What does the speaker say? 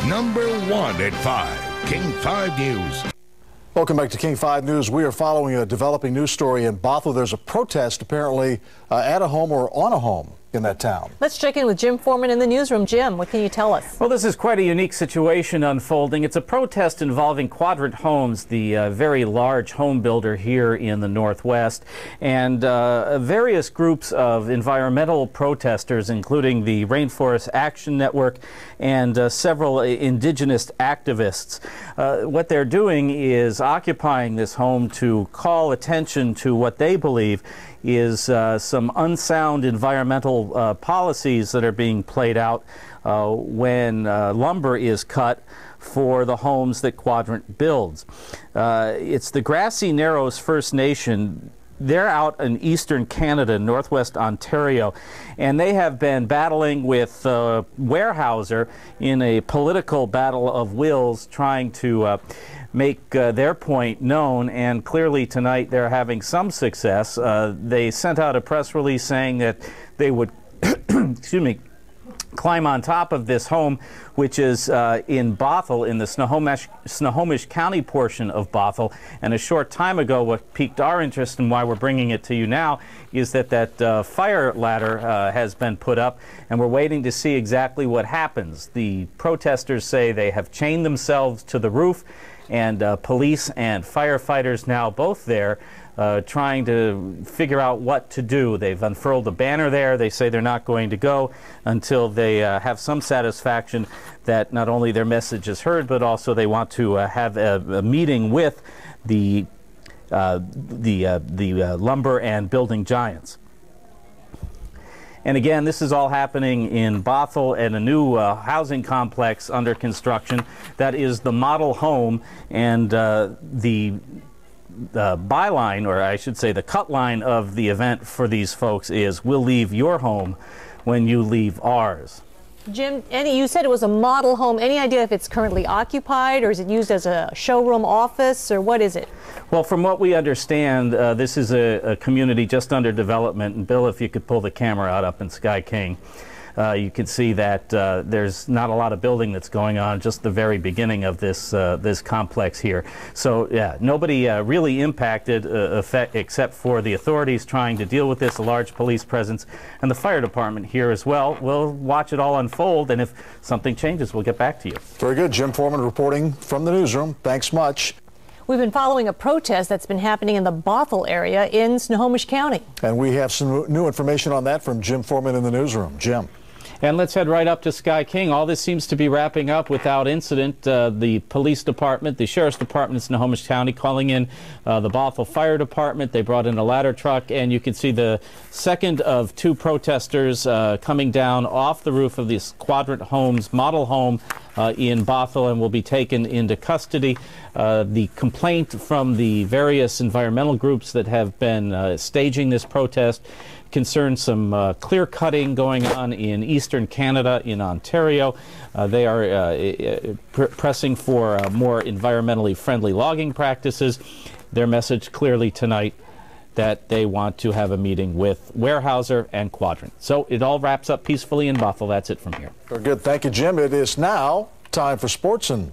Number 1 at 5, King 5 News. Welcome back to King 5 News. We are following a developing news story in Bothell. There's a protest apparently at a home or on a home in that town. Let's check in with Jim Foreman in the newsroom. Jim, what can you tell us? Well, this is quite a unique situation unfolding. It's a protest involving Quadrant Homes, the very large home builder here in the Northwest, and various groups of environmental protesters, including the Rainforest Action Network and several indigenous activists. What they're doing is occupying this home to call attention to what they believe is some unsound environmental policies that are being played out when lumber is cut for the homes that Quadrant builds. It's the Grassy Narrows First Nation. They're out in eastern Canada, northwest Ontario, and they have been battling with Weyerhaeuser in a political battle of wills, trying to make their point known, and clearly tonight they're having some success. They sent out a press release saying that they would excuse me, climb on top of this home, which is in Bothell, in the Snohomish County portion of Bothell. And a short time ago, what piqued our interest and why we're bringing it to you now is that fire ladder has been put up, and we're waiting to see exactly what happens. The protesters say they have chained themselves to the roof, and police and firefighters now both there trying to figure out what to do. They've unfurled a banner there. They say they're not going to go until they have some satisfaction that not only their message is heard, but also they want to have a meeting with the lumber and building giants. And again, this is all happening in Bothell and a new housing complex under construction. That is the model home, and the byline, or I should say the cut line of the event for these folks is, "We'll leave your home when you leave ours." Jim, you said it was a model home. Any idea if it's currently occupied, or is it used as a showroom office, or what is it? Well, from what we understand, this is a community just under development. And Bill, if you could pull the camera out up in Sky King, you can see that there's not a lot of building that's going on, just the very beginning of this this complex here. So yeah, nobody really impacted except for the authorities trying to deal with this, a large police presence, and the fire department here as well. We'll watch it all unfold, and if something changes, we'll get back to you. Very good. Jim Foreman reporting from the newsroom. Thanks much. We've been following a protest that's been happening in the Bothell area in Snohomish County. And we have some new information on that from Jim Foreman in the newsroom. Jim. And let's head right up to Sky King. All this seems to be wrapping up without incident. The police department, the sheriff's department in Snohomish County calling in the Bothell Fire Department. They brought in a ladder truck, and you can see the second of two protesters coming down off the roof of this Quadrant Homes model home in Bothell, and will be taken into custody. The complaint from the various environmental groups that have been staging this protest concerns some clear cutting going on in eastern Canada, in Ontario. They are pressing for more environmentally friendly logging practices. Their message clearly tonight that they want to have a meeting with Weyerhaeuser and Quadrant. So it all wraps up peacefully in Bothell. That's it from here. Very good. Thank you, Jim. It is now time for sports, and